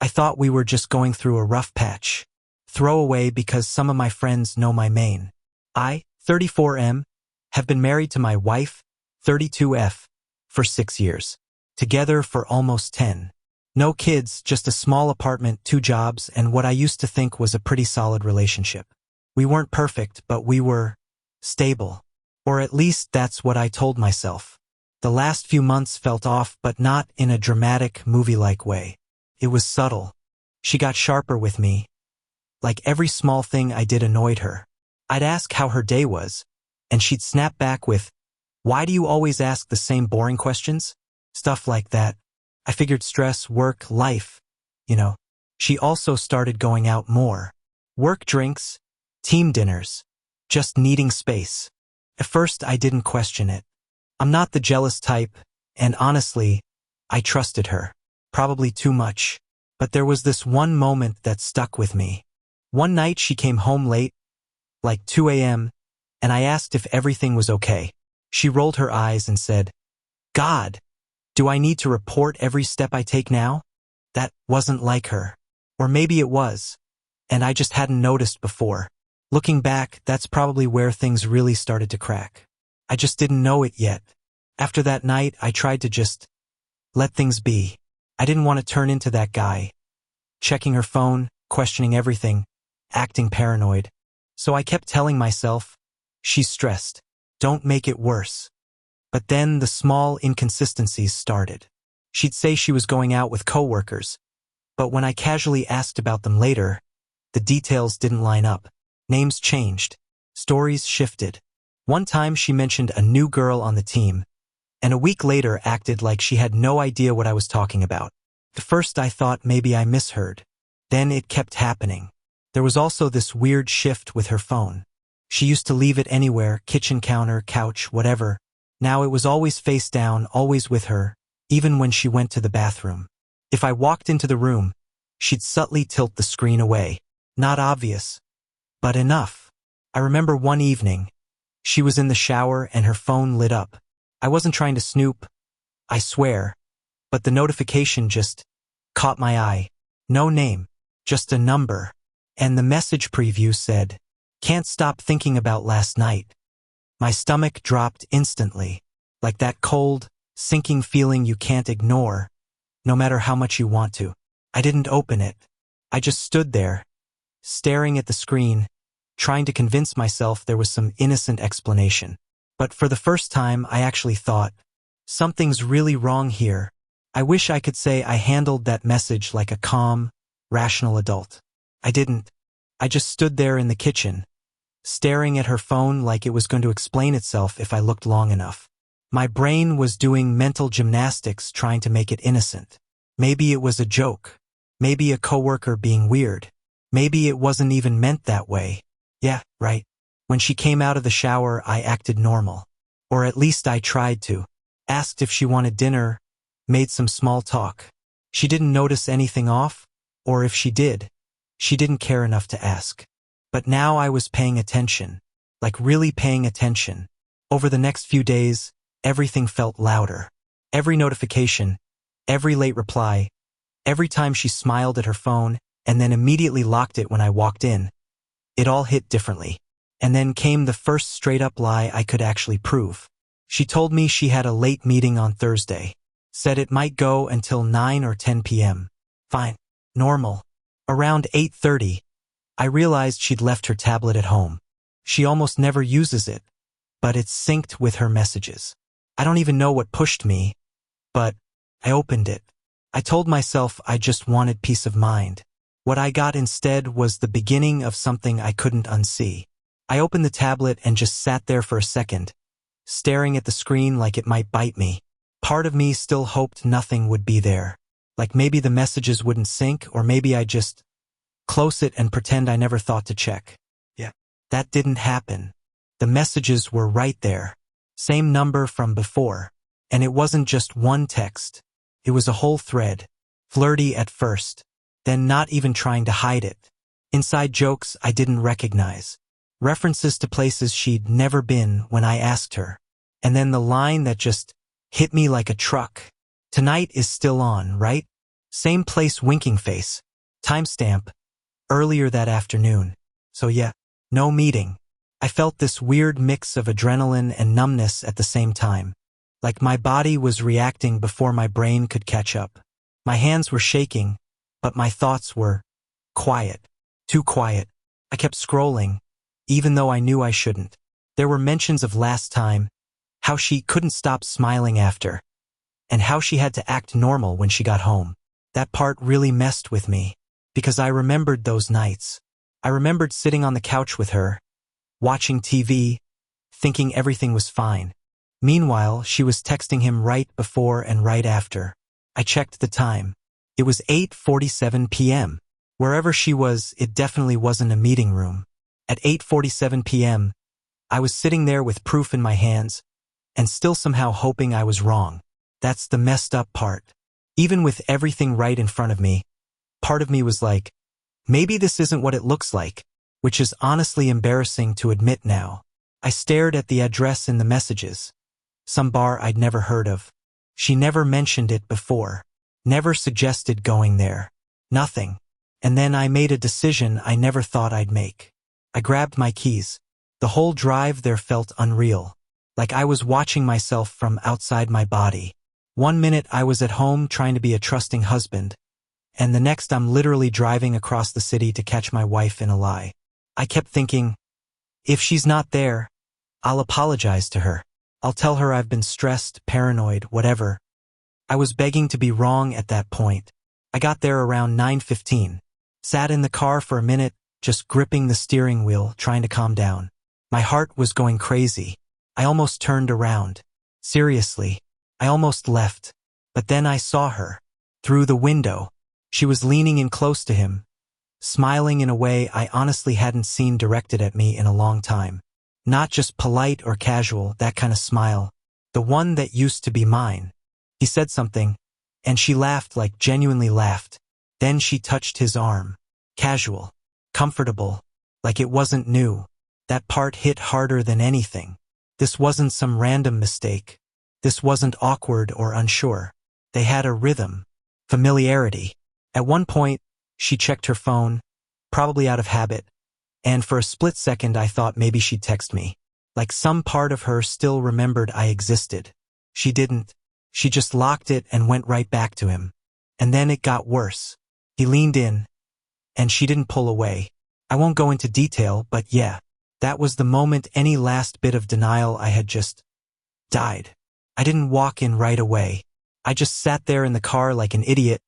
I thought we were just going through a rough patch. Throwaway because some of my friends know my main. I, 34M, have been married to my wife, 32F, for 6 years. Together for almost 10. No kids, just a small apartment, 2 jobs, and what I used to think was a pretty solid relationship. We weren't perfect, but we were stable. Or at least that's what I told myself. The last few months felt off, but not in a dramatic, movie-like way. It was subtle. She got sharper with me. Like every small thing I did annoyed her. I'd ask how her day was, and she'd snap back with, "Why do you always ask the same boring questions?" Stuff like that. I figured stress, work, life, you know. She also started going out more. Work drinks, team dinners, just needing space. At first, I didn't question it. I'm not the jealous type, and honestly, I trusted her. Probably too much. But there was this one moment that stuck with me. One night she came home late, like 2 a.m., and I asked if everything was okay. She rolled her eyes and said, "God, do I need to report every step I take now?" That wasn't like her. Or maybe it was, and I just hadn't noticed before. Looking back, that's probably where things really started to crack. I just didn't know it yet. After that night, I tried to just let things be. I didn't want to turn into that guy. Checking her phone, questioning everything, acting paranoid. So I kept telling myself, she's stressed. Don't make it worse. But then the small inconsistencies started. She'd say she was going out with coworkers, but when I casually asked about them later, the details didn't line up. Names changed. Stories shifted. One time she mentioned a new girl on the team, and a week later acted like she had no idea what I was talking about. At first I thought maybe I misheard. Then it kept happening. There was also this weird shift with her phone. She used to leave it anywhere, kitchen counter, couch, whatever. Now it was always face down, always with her, even when she went to the bathroom. If I walked into the room, she'd subtly tilt the screen away. Not obvious, but enough. I remember one evening, she was in the shower and her phone lit up. I wasn't trying to snoop, I swear, but the notification just caught my eye. No name, just a number. And the message preview said, "Can't stop thinking about last night." My stomach dropped instantly, like that cold, sinking feeling you can't ignore, no matter how much you want to. I didn't open it. I just stood there, staring at the screen, trying to convince myself there was some innocent explanation. But for the first time, I actually thought, something's really wrong here. I wish I could say I handled that message like a calm, rational adult. I didn't. I just stood there in the kitchen, staring at her phone like it was going to explain itself if I looked long enough. My brain was doing mental gymnastics trying to make it innocent. Maybe it was a joke. Maybe a coworker being weird. Maybe it wasn't even meant that way. Yeah, right. When she came out of the shower, I acted normal. Or at least I tried to. Asked if she wanted dinner, made some small talk. She didn't notice anything off, or if she did, she didn't care enough to ask. But now I was paying attention, like really paying attention. Over the next few days, everything felt louder. Every notification, every late reply, every time she smiled at her phone and then immediately locked it when I walked in, it all hit differently. And then came the first straight-up lie I could actually prove. She told me she had a late meeting on Thursday. Said it might go until 9 or 10 p.m. Fine. Normal. Around 8:30, I realized she'd left her tablet at home. She almost never uses it, but it's synced with her messages. I don't even know what pushed me, but I opened it. I told myself I just wanted peace of mind. What I got instead was the beginning of something I couldn't unsee. I opened the tablet and just sat there for a second, staring at the screen like it might bite me. Part of me still hoped nothing would be there. Like maybe the messages wouldn't sync, or maybe I'd just close it and pretend I never thought to check. Yeah, that didn't happen. The messages were right there. Same number from before. And it wasn't just one text. It was a whole thread. Flirty at first, then not even trying to hide it. Inside jokes I didn't recognize. References to places she'd never been when I asked her. And then the line that just hit me like a truck. "Tonight is still on, right?" Same place, winking face. Timestamp, earlier that afternoon. So yeah, no meeting. I felt this weird mix of adrenaline and numbness at the same time. Like my body was reacting before my brain could catch up. My hands were shaking, but my thoughts were quiet. Too quiet. I kept scrolling, even though I knew I shouldn't. There were mentions of last time, how she couldn't stop smiling after, and how she had to act normal when she got home. That part really messed with me, because I remembered those nights. I remembered sitting on the couch with her, watching TV, thinking everything was fine. Meanwhile, she was texting him right before and right after. I checked the time. It was 8:47 p.m. Wherever she was, it definitely wasn't a meeting room. At 8:47 p.m., I was sitting there with proof in my hands, and still somehow hoping I was wrong. That's the messed up part. Even with everything right in front of me, part of me was like, maybe this isn't what it looks like, which is honestly embarrassing to admit now. I stared at the address in the messages. Some bar I'd never heard of. She never mentioned it before. Never suggested going there. Nothing. And then I made a decision I never thought I'd make. I grabbed my keys. The whole drive there felt unreal. Like I was watching myself from outside my body. 1 minute I was at home trying to be a trusting husband, and the next I'm literally driving across the city to catch my wife in a lie. I kept thinking, if she's not there, I'll apologize to her. I'll tell her I've been stressed, paranoid, whatever. I was begging to be wrong at that point. I got there around 9:15. Sat in the car for a minute, just gripping the steering wheel, trying to calm down. My heart was going crazy. I almost turned around. Seriously, I almost left. But then I saw her. Through the window. She was leaning in close to him, smiling in a way I honestly hadn't seen directed at me in a long time. Not just polite or casual, that kind of smile. The one that used to be mine. He said something, and she laughed, like genuinely laughed. Then she touched his arm. Casual. Comfortable. Like it wasn't new. That part hit harder than anything. This wasn't some random mistake. This wasn't awkward or unsure. They had a rhythm. Familiarity. At one point, she checked her phone, probably out of habit, and for a split second I thought maybe she'd text me. Like some part of her still remembered I existed. She didn't. She just locked it and went right back to him. And then it got worse. He leaned in, and she didn't pull away. I won't go into detail, but yeah, that was the moment any last bit of denial I had just died. I didn't walk in right away. I just sat there in the car like an idiot,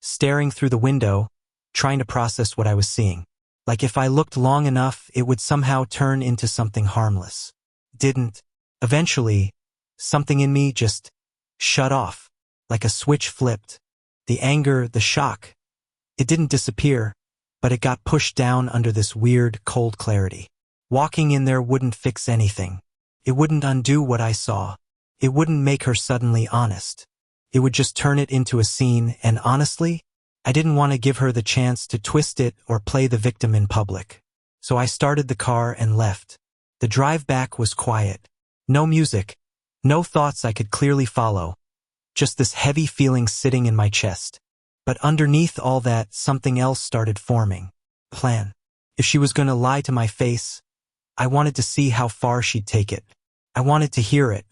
staring through the window, trying to process what I was seeing. Like if I looked long enough, it would somehow turn into something harmless. Didn't. Eventually, something in me just shut off, like a switch flipped. The anger, the shock. It didn't disappear, but it got pushed down under this weird, cold clarity. Walking in there wouldn't fix anything. It wouldn't undo what I saw. It wouldn't make her suddenly honest. It would just turn it into a scene, and honestly, I didn't want to give her the chance to twist it or play the victim in public. So I started the car and left. The drive back was quiet. No music. No thoughts I could clearly follow. Just this heavy feeling sitting in my chest. But underneath all that, something else started forming. Plan. If she was going to lie to my face, I wanted to see how far she'd take it. I wanted to hear it.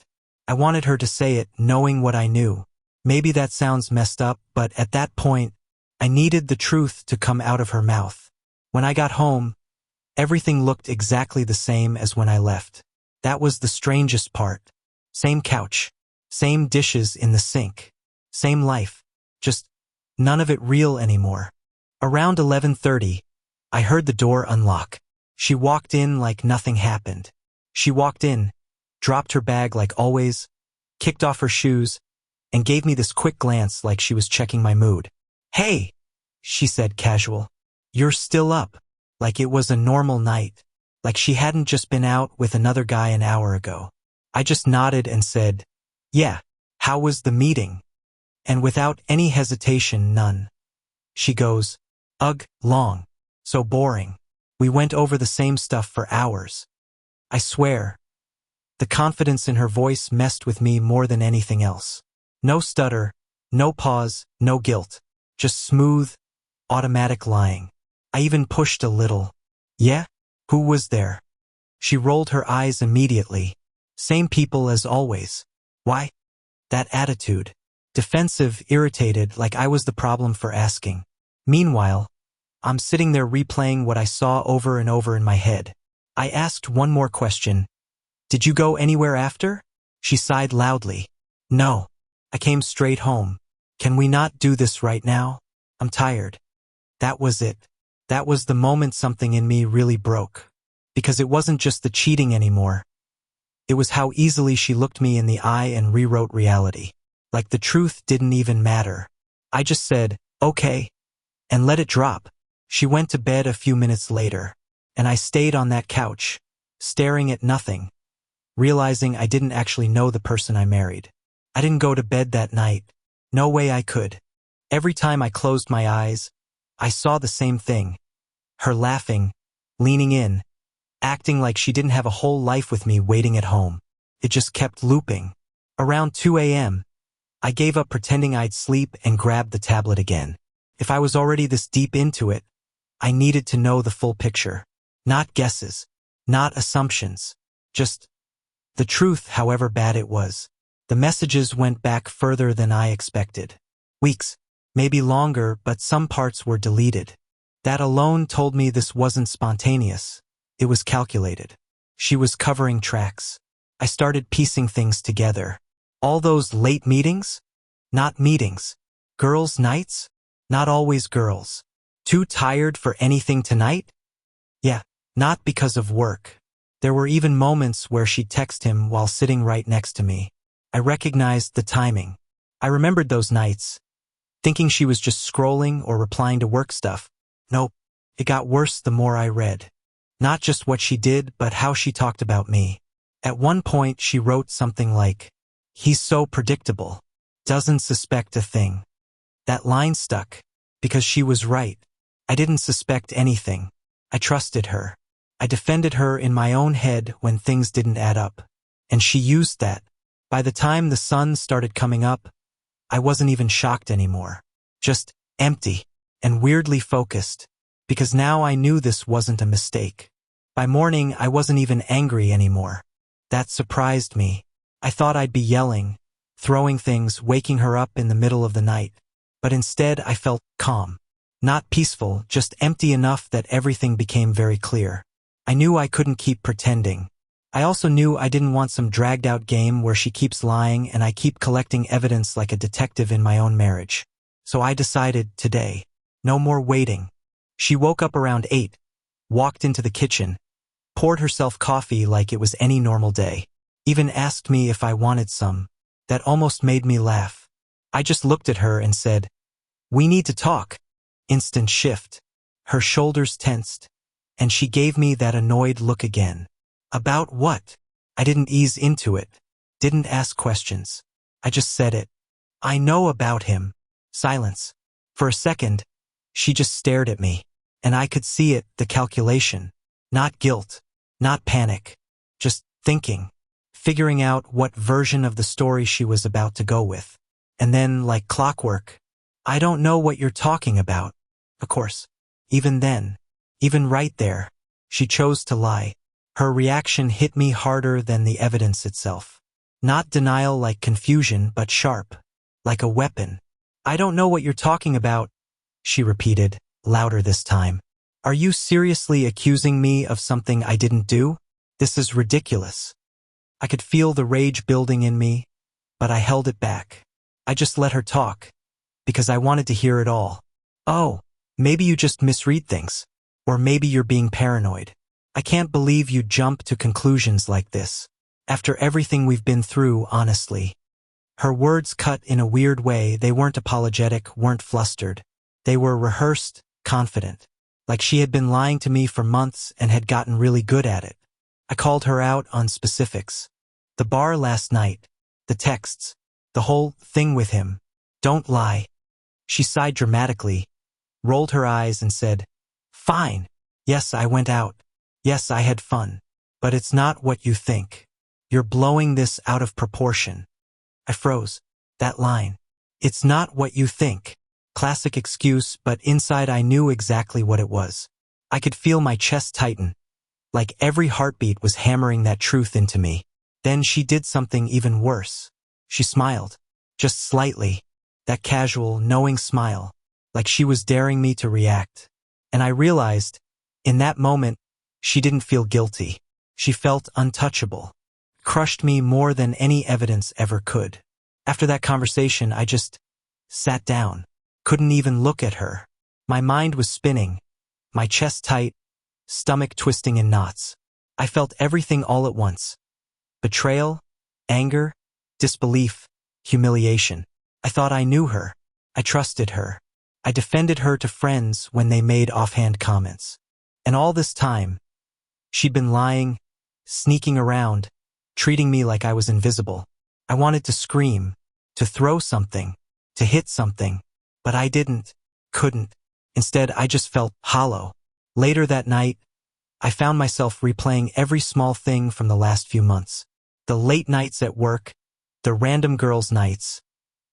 I wanted her to say it, knowing what I knew. Maybe that sounds messed up, but at that point, I needed the truth to come out of her mouth. When I got home, everything looked exactly the same as when I left. That was the strangest part. Same couch. Same dishes in the sink. Same life. Just none of it real anymore. Around 11:30, I heard the door unlock. She walked in like nothing happened. She walked in, dropped her bag like always, kicked off her shoes, and gave me this quick glance like she was checking my mood. "Hey," she said casual. "You're still up." Like it was a normal night. Like she hadn't just been out with another guy an hour ago. I just nodded and said, "Yeah, how was the meeting?" And without any hesitation, none. She goes, "Ugh, long. So boring. We went over the same stuff for hours." I swear. The confidence in her voice messed with me more than anything else. No stutter, no pause, no guilt. Just smooth, automatic lying. I even pushed a little. Yeah? Who was there? She rolled her eyes immediately. Same people as always. Why? That attitude. Defensive, irritated, like I was the problem for asking. Meanwhile, I'm sitting there replaying what I saw over and over in my head. I asked one more question. Did you go anywhere after? She sighed loudly. No. I came straight home. Can we not do this right now? I'm tired. That was it. That was the moment something in me really broke. Because it wasn't just the cheating anymore. It was how easily she looked me in the eye and rewrote reality. Like the truth didn't even matter. I just said, okay, and let it drop. She went to bed a few minutes later, and I stayed on that couch, staring at nothing, realizing I didn't actually know the person I married. I didn't go to bed that night. No way I could. Every time I closed my eyes, I saw the same thing. Her laughing, leaning in, acting like she didn't have a whole life with me waiting at home. It just kept looping. Around 2 a.m., I gave up pretending I'd sleep and grabbed the tablet again. If I was already this deep into it, I needed to know the full picture. Not guesses, not assumptions, just the truth, however bad it was. The messages went back further than I expected. Weeks, maybe longer, but some parts were deleted. That alone told me this wasn't spontaneous. It was calculated. She was covering tracks. I started piecing things together. All those late meetings? Not meetings. Girls' nights? Not always girls. Too tired for anything tonight? Yeah, not because of work. There were even moments where she'd text him while sitting right next to me. I recognized the timing. I remembered those nights, thinking she was just scrolling or replying to work stuff. Nope, it got worse the more I read. Not just what she did, but how she talked about me. At one point, she wrote something like, "He's so predictable. Doesn't suspect a thing." That line stuck, because she was right. I didn't suspect anything. I trusted her. I defended her in my own head when things didn't add up. And she used that. By the time the sun started coming up, I wasn't even shocked anymore. Just empty and weirdly focused, because now I knew this wasn't a mistake. By morning, I wasn't even angry anymore. That surprised me. I thought I'd be yelling, throwing things, waking her up in the middle of the night. But instead, I felt calm. Not peaceful, just empty enough that everything became very clear. I knew I couldn't keep pretending. I also knew I didn't want some dragged-out game where she keeps lying and I keep collecting evidence like a detective in my own marriage. So I decided, today, no more waiting. She woke up around 8, walked into the kitchen, poured herself coffee like it was any normal day, even asked me if I wanted some. That almost made me laugh. I just looked at her and said, "We need to talk." Instant shift. Her shoulders tensed, and she gave me that annoyed look again. About what? I didn't ease into it. Didn't ask questions. I just said it. "I know about him." Silence. For a second, she just stared at me, and I could see it, the calculation. Not guilt, not panic, just thinking, figuring out what version of the story she was about to go with. And then, like clockwork, "I don't know what you're talking about." Of course, even then, even right there, she chose to lie. Her reaction hit me harder than the evidence itself. Not denial like confusion, but sharp, like a weapon. "I don't know what you're talking about," she repeated, louder this time. "Are you seriously accusing me of something I didn't do? This is ridiculous." I could feel the rage building in me, but I held it back. I just let her talk, because I wanted to hear it all. "Oh, maybe you just misread things. Or maybe you're being paranoid. I can't believe you jump to conclusions like this. After everything we've been through, honestly." Her words cut in a weird way. They weren't apologetic, weren't flustered. They were rehearsed, confident. Like she had been lying to me for months and had gotten really good at it. I called her out on specifics. The bar last night, the texts, the whole thing with him. "Don't lie." She sighed dramatically, rolled her eyes and said, "Fine. Yes, I went out. Yes, I had fun. But it's not what you think. You're blowing this out of proportion." I froze. That line. "It's not what you think." Classic excuse, but inside I knew exactly what it was. I could feel my chest tighten, like every heartbeat was hammering that truth into me. Then she did something even worse. She smiled. Just slightly. That casual, knowing smile. Like she was daring me to react. And I realized, in that moment, she didn't feel guilty. She felt untouchable. Crushed me more than any evidence ever could. After that conversation, I just sat down. Couldn't even look at her. My mind was spinning. My chest tight, stomach twisting in knots. I felt everything all at once. Betrayal, anger, disbelief, humiliation. I thought I knew her. I trusted her. I defended her to friends when they made offhand comments. And all this time, she'd been lying, sneaking around, treating me like I was invisible. I wanted to scream, to throw something, to hit something, but I couldn't. Instead, I just felt hollow. Later that night, I found myself replaying every small thing from the last few months. The late nights at work, the random girls' nights,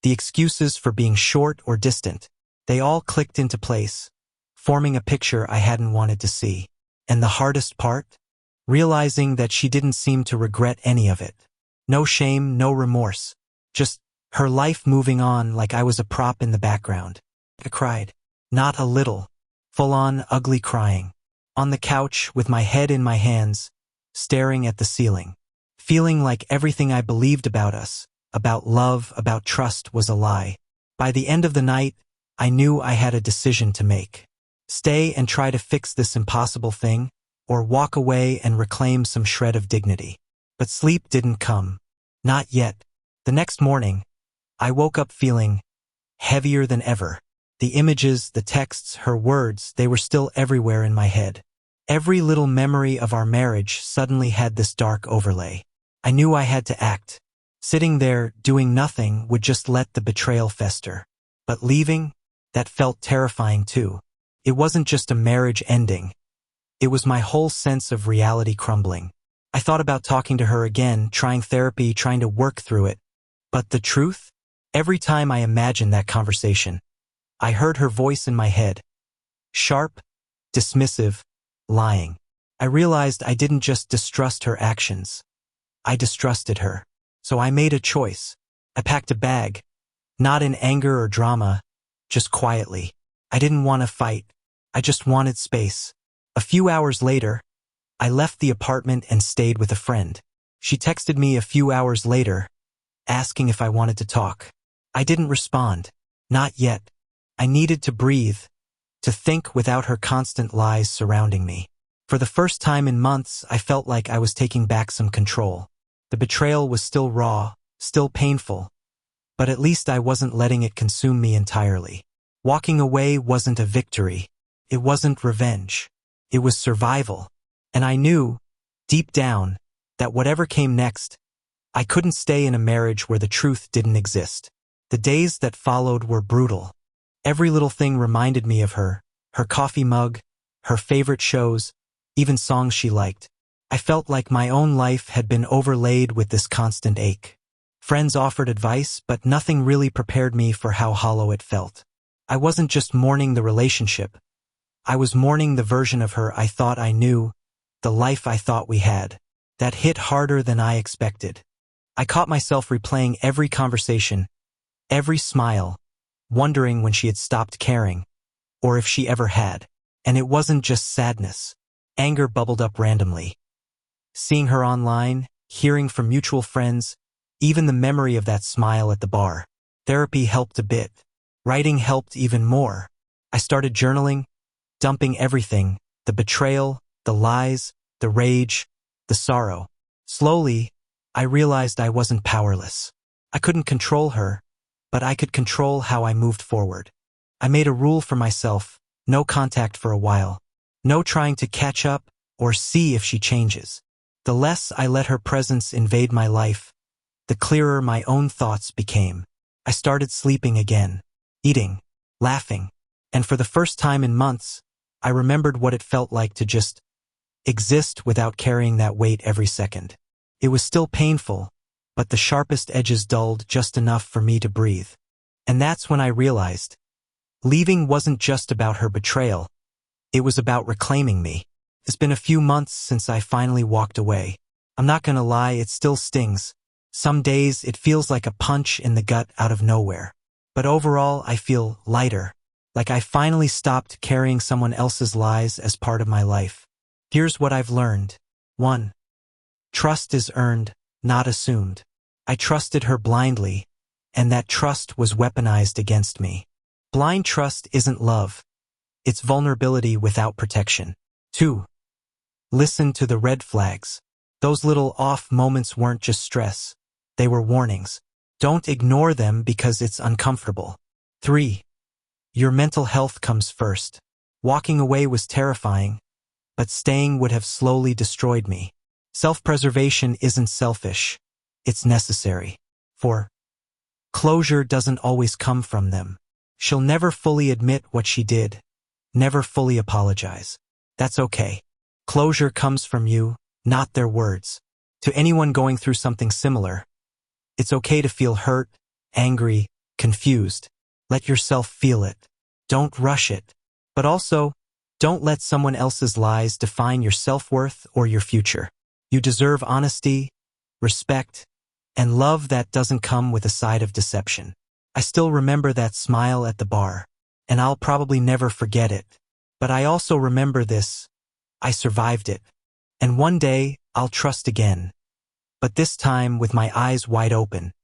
the excuses for being short or distant. They all clicked into place, forming a picture I hadn't wanted to see. And the hardest part? Realizing that she didn't seem to regret any of it. No shame, no remorse. Just her life moving on like I was a prop in the background. I cried. Not a little. Full-on, ugly crying. On the couch, with my head in my hands, staring at the ceiling. Feeling like everything I believed about us, about love, about trust, was a lie. By the end of the night, I knew I had a decision to make. Stay and try to fix this impossible thing, or walk away and reclaim some shred of dignity. But sleep didn't come. Not yet. The next morning, I woke up feeling heavier than ever. The images, the texts, her words, they were still everywhere in my head. Every little memory of our marriage suddenly had this dark overlay. I knew I had to act. Sitting there, doing nothing, would just let the betrayal fester. But leaving, that felt terrifying too. It wasn't just a marriage ending. It was my whole sense of reality crumbling. I thought about talking to her again, trying therapy, trying to work through it. But the truth? Every time I imagined that conversation, I heard her voice in my head. Sharp, dismissive, lying. I realized I didn't just distrust her actions. I distrusted her. So I made a choice. I packed a bag. Not in anger or drama, just quietly. I didn't want to fight. I just wanted space. A few hours later, I left the apartment and stayed with a friend. She texted me a few hours later, asking if I wanted to talk. I didn't respond. Not yet. I needed to breathe, to think without her constant lies surrounding me. For the first time in months, I felt like I was taking back some control. The betrayal was still raw, still painful, but at least I wasn't letting it consume me entirely. Walking away wasn't a victory. It wasn't revenge. It was survival. And I knew, deep down, that whatever came next, I couldn't stay in a marriage where the truth didn't exist. The days that followed were brutal. Every little thing reminded me of her, her coffee mug, her favorite shows, even songs she liked. I felt like my own life had been overlaid with this constant ache. Friends offered advice, but nothing really prepared me for how hollow it felt. I wasn't just mourning the relationship. I was mourning the version of her I thought I knew, the life I thought we had. That hit harder than I expected. I caught myself replaying every conversation, every smile, wondering when she had stopped caring, or if she ever had. And it wasn't just sadness. Anger bubbled up randomly. Seeing her online, hearing from mutual friends, even the memory of that smile at the bar. Therapy helped a bit. Writing helped even more. I started journaling, dumping everything, the betrayal, the lies, the rage, the sorrow. Slowly, I realized I wasn't powerless. I couldn't control her, but I could control how I moved forward. I made a rule for myself, no contact for a while. No trying to catch up or see if she changes. The less I let her presence invade my life, the clearer my own thoughts became. I started sleeping again, eating, laughing, and for the first time in months, I remembered what it felt like to just exist without carrying that weight every second. It was still painful, but the sharpest edges dulled just enough for me to breathe. And that's when I realized, Leaving wasn't just about her betrayal. It was about reclaiming me. It's been a few months since I finally walked away. I'm not gonna lie, it still stings. Some days it feels like a punch in the gut out of nowhere. But overall, I feel lighter. Like I finally stopped carrying someone else's lies as part of my life. Here's what I've learned. 1. Trust is earned, not assumed. I trusted her blindly, and that trust was weaponized against me. Blind trust isn't love. It's vulnerability without protection. 2. Listen to the red flags. Those little off moments weren't just stress. They were warnings. Don't ignore them because it's uncomfortable. 3. Your mental health comes first. Walking away was terrifying, but staying would have slowly destroyed me. Self-preservation isn't selfish. It's necessary. 4. Closure doesn't always come from them. She'll never fully admit what she did, never fully apologize. That's okay. Closure comes from you, not their words. To anyone going through something similar, it's okay to feel hurt, angry, confused. Let yourself feel it. Don't rush it. But also, don't let someone else's lies define your self-worth or your future. You deserve honesty, respect, and love that doesn't come with a side of deception. I still remember that smile at the bar, and I'll probably never forget it. But I also remember this. I survived it. And one day, I'll trust again. But this time with my eyes wide open.